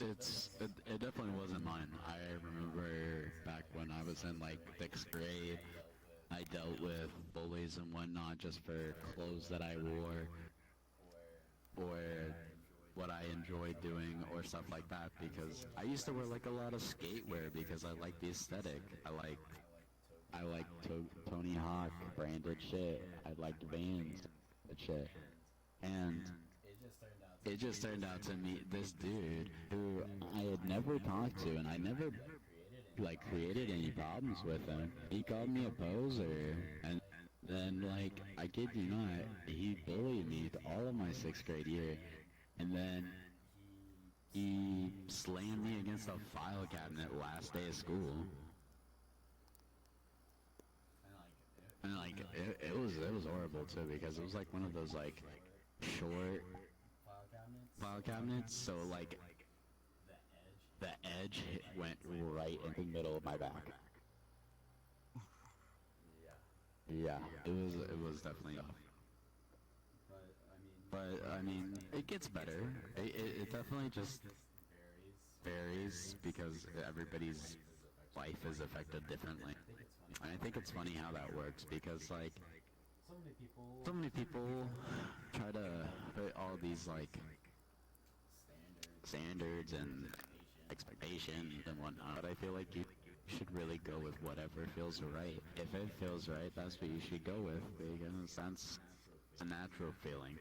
It definitely wasn't mine. I remember back when I was in like 6th grade, I dealt with bullies and whatnot just for clothes that I wore or what I enjoyed doing or stuff like that because I used to wear like a lot of skatewear because I liked the aesthetic. I liked Tony Hawk branded shit. I liked Vans and shit. And it just turned out to meet this dude who I had never talked to and I never like created any problems with him. He called me a poser and then like I kid you not, he bullied me all of my 6th grade year and then he slammed me against a file cabinet last day of school. And like it was horrible too because it was like one of those like short file cabinets, so like the edge went right in the middle of my back. Yeah, it was definitely tough. But I mean, it gets better. It definitely just varies because everybody's life is affected differently. And I think it's funny how that works because like so many people try to put all these like standards and expectations and whatnot. But I feel like you should really go with whatever feels right. If it feels right, that's what you should go with because that's a natural feeling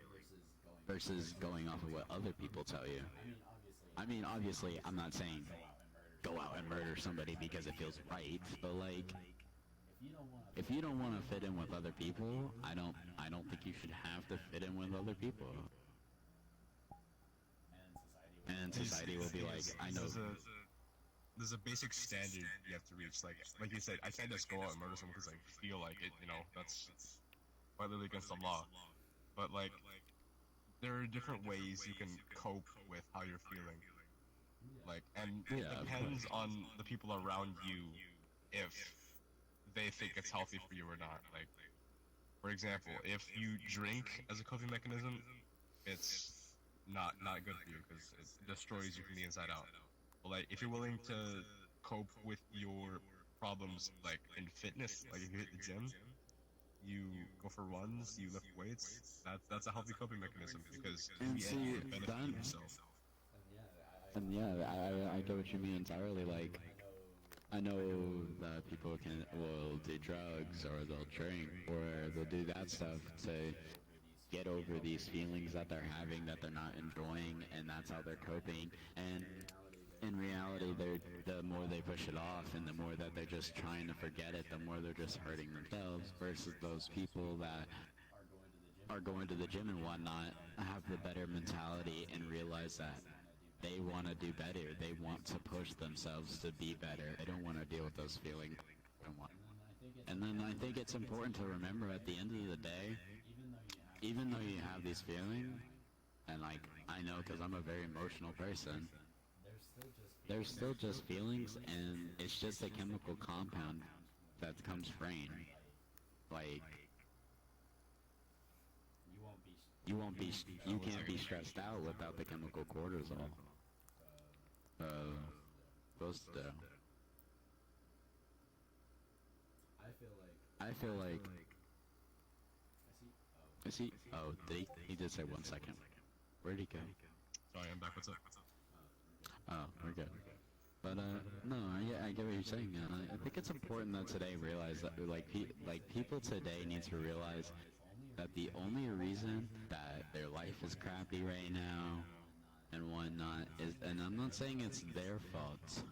versus going off of what other people tell you. I mean, obviously, I'm not saying go out and murder somebody because it feels right, but like if you don't want to fit in with other people, I don't think you should have to fit in with other people. And society will be Thing like, is, I know. there's a basic standard you have to reach. Like you said, I can't just go out and murder someone because I feel like it. You know, that's violently against the law. But like, there are different ways you can cope with how you're feeling. Like, and it Yeah, of depends course. on the people around you if they think it's healthy for you or not. Like, for example, if you drink as a coping mechanism, it's not good for you because it destroys you from the inside out. But like, if you're willing to cope with your problems, like in fitness, like if you hit the gym, you go for runs, you lift weights. That's a healthy coping mechanism because in And the end, see, you're that, benefiting yourself. and yeah, I get what you mean entirely. Like, I know that people will do drugs or they'll drink or they'll do that stuff to get over these feelings that they're having that they're not enjoying, and that's how they're coping. And in reality, the more they push it off and the more that they're just trying to forget it, the more they're just hurting themselves versus those people that are going to the gym and whatnot have the better mentality and realize that they want to do better. They want to push themselves to be better. They don't want to deal with those feelings and whatnot. And then I think it's important to remember at the end of the day, even though you have these feelings, and like I know because I'm a very emotional person, there's still just feelings, and it's just a chemical compound that comes frame. Like you One can't second. be stressed out without the chemical cortisol. Uh, supposed to. I feel like. Is he? Oh, did he did say 1 second. Where'd he go? Sorry, I'm back. What's up? Oh, we're good. But no, I get what you're saying. I think it's important that today realize that like people today need to realize that the only reason that their life is crappy right now and whatnot is, and I'm not saying it's their fault.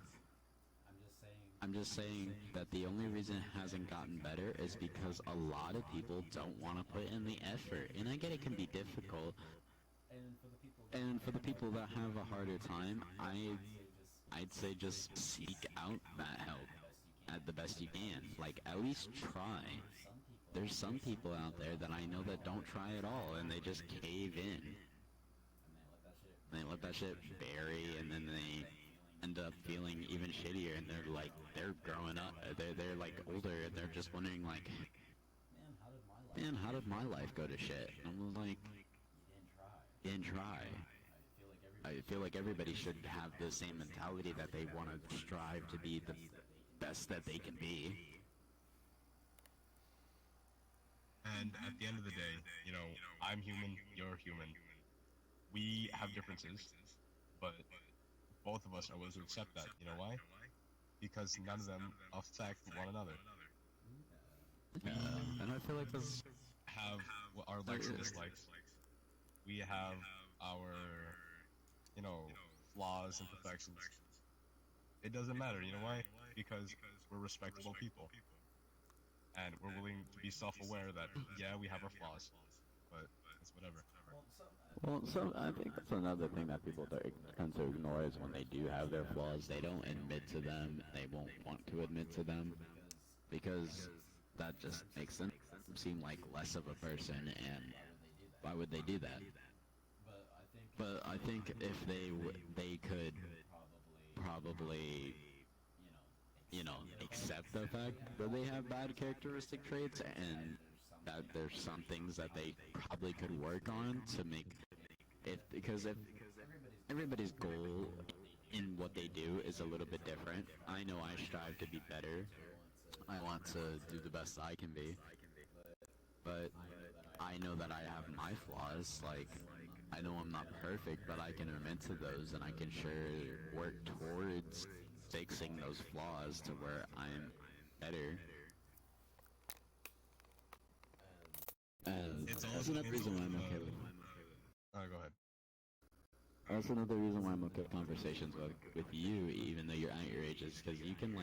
I'm just saying that the only reason it hasn't gotten better is because a lot of people don't want to put in the effort. And I get it can be difficult. And for the people that have a harder time, I'd say just seek out that help at the best you can. Like at least try. There's some people out there that I know that don't try at all and they just cave in. They let that shit bury and then they end up feeling even shittier and they're growing up, they're like older and they're just wondering like, man, how did my life go to shit? And I was like, you didn't try. I feel like everybody should have the same mentality that they want to strive to be the best that they can be. And at the end of the day, you know, I'm human, you're human. We have differences, but both of us are willing to accept that. You know why? Because none of them affect one another. We And I feel like this. have our likes and dislikes. We have our, you know, flaws and perfections. It doesn't matter, you know why? Because we're respectable people. And we're willing to be self-aware that, yeah, we have our flaws, but it's whatever. Well, so I think that's another thing that people tend to ignore is when they do have their flaws, they don't admit to them. They won't want to admit to them because that just makes them seem like less of a person. And why would they do that? But I think if they could probably, accept the fact that they have bad characteristic traits and that there's some things that they probably could work on to make it, because if everybody's goal in what they do is a little bit different. I know I strive to be better. I want to do the best I can be. But I know that I have my flaws. Like, I know I'm not perfect, but I can admit to those, and I can sure work towards fixing those flaws to where I'm better. And that's another reason why I'm okay with. Alright, go ahead. That's another reason why I'm okay with conversations with you, even though you're at your age, is because you can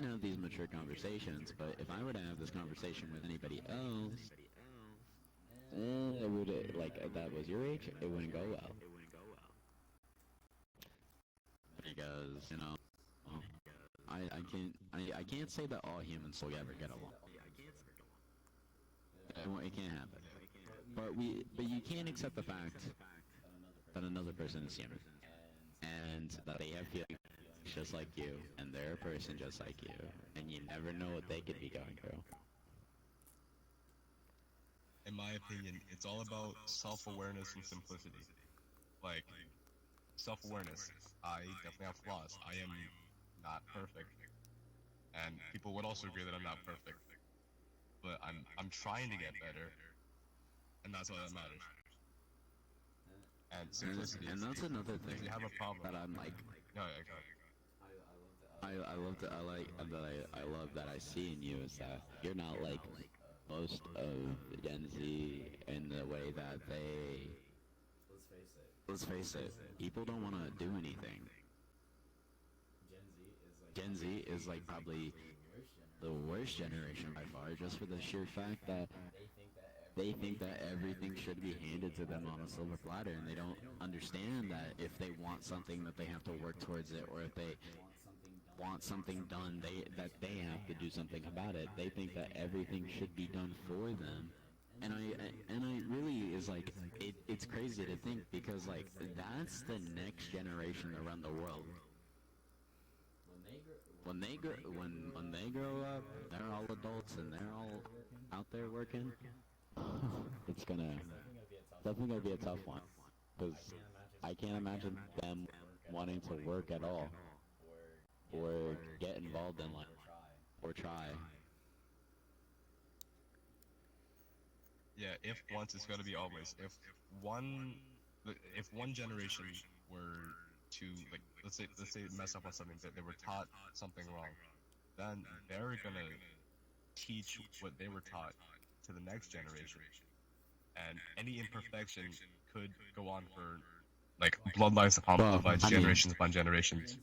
have these mature conversations. But if I were to have this conversation with anybody else, it would, if that was your age, it wouldn't go well. Because, I can't say that all humans will ever get along. It can't happen. But you can't accept the fact that another person is human, and that they have feelings just like you, and they're a person just like you, and you never know what they could be going through. In my opinion, it's all about self-awareness and simplicity. Like, self-awareness. I definitely have flaws. I am not perfect. And people would also agree that I'm not perfect. But I'm trying to get better. And that's all that matters. And simplicity. And that's another thing. If you have a problem that I'm like. No, yeah, go ahead. I love that I see in you is that you're not like most of Gen Z in the way that they. Let's face it. People don't want to do anything. Gen Z is like probably the worst generation by far, just for the sheer fact that they think that everything should be handed to them on a silver platter, and they don't understand that if they want something that they have to work towards it, or if they want something done, that they have to do something about it. They think that everything should be done for them. And I really is like, it's crazy to think, because like that's the next generation to run the world. When they grow up, they're all adults and they're all out there working. It's definitely gonna be a tough one, because I can't imagine them wanting to work at all, or get involved in life, or try. Yeah, if once, it's gonna be always. If one generation were to, like, let's say mess up on something, that they were taught something wrong, then they're gonna teach what they were taught to the next generation, and any imperfection could go on for like bloodlines upon bloodlines, generations upon generations.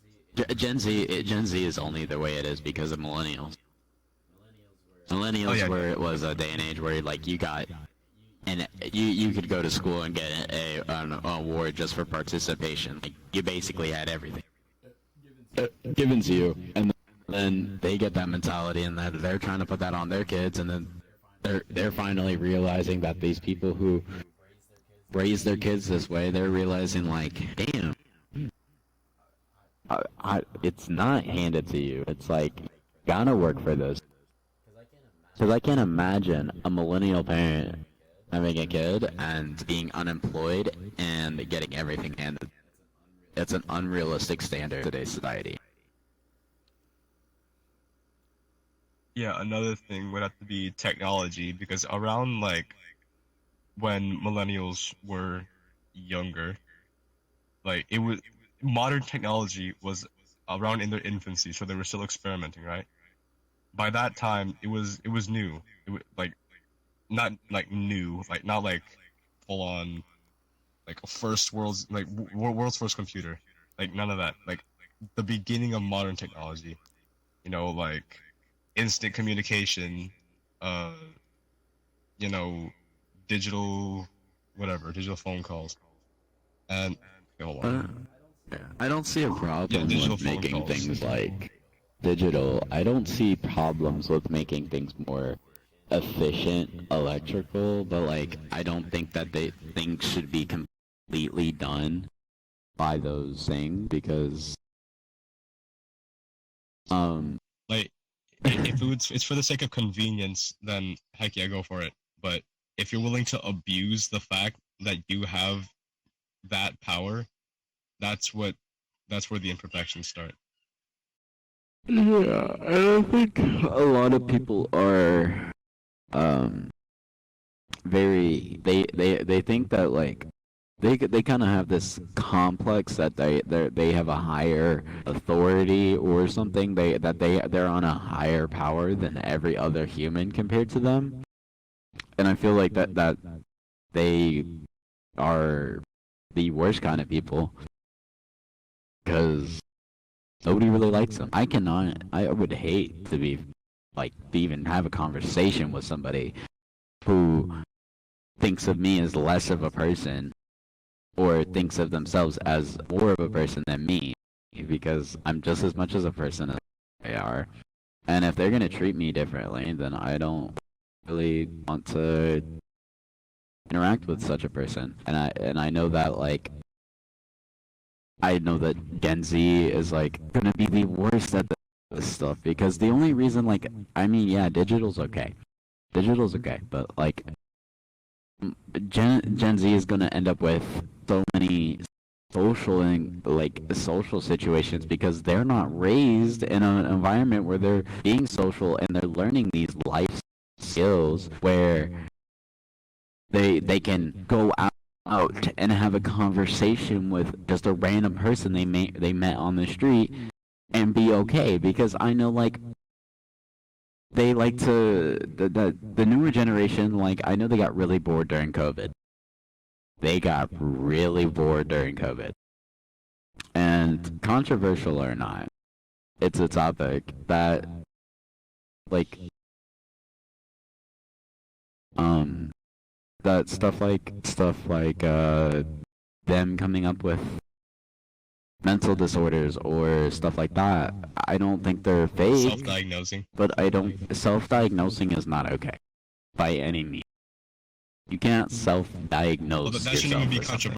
Gen Z is only the way it is because of millennials. Millennials where it was a day and age where like you got, and you could go to school and get an award just for participation. Like, you basically had everything given to you, and then they get that mentality, and that they're trying to put that on their kids, and then they're finally realizing that these people who raise their kids this way, they're realizing like, damn, it's not handed to you. It's like, gotta work for this. Because I can't imagine a millennial parent having a kid and being unemployed and getting everything handed. It's an unrealistic standard in today's society. Yeah, another thing would have to be technology, because around like when millennials were younger, like it was modern technology was around in their infancy, so they were still experimenting, right? By that time, it was new. It was like not like new, like not like full on like a first world's like world's first computer, like none of that. Like the beginning of modern technology, like instant communication, uh, you know, digital, whatever, digital phone calls, and hold on. I don't see a Yeah, problem digital with phone making calls. things like digital. I don't see problems with making things more efficient electrical, but like I don't think that things should be completely done by those things because um Like, if it's for the sake of convenience, then heck yeah, go for it. But if you're willing to abuse the fact that you have that power, that's what that's where the imperfections start. yeah, and I think a lot of people are um they think that like they kind of have this complex that they have a higher authority or something they're on a higher power than every other human compared to them, and I feel like that they are the worst kind of people because nobody really likes them. I would hate to be like to even have a conversation with somebody who thinks of me as less of a person or thinks of themselves as more of a person than me because I'm just as much as a person as they are. And if they're gonna treat me differently, then I don't really want to interact with such a person. And I know that like I know that Gen Z is like gonna be the worst at this stuff because the only reason like I mean yeah, digital's okay, but like Gen Z is gonna end up with so many social and like social situations because they're not raised in an environment where they're being social and they're learning these life skills where they can go out and have a conversation with just a random person they met on the street and be okay because I know like they like to the newer generation like I know they got really bored during COVID. They got really bored during COVID. And controversial or not, it's a topic that like um that stuff like them coming up with mental disorders or stuff like that. I don't think they're fake, Self-diagnosing. but I don't self-diagnosing is not okay by any means. You can't Well, self-diagnose that shouldn't even yourself be for something.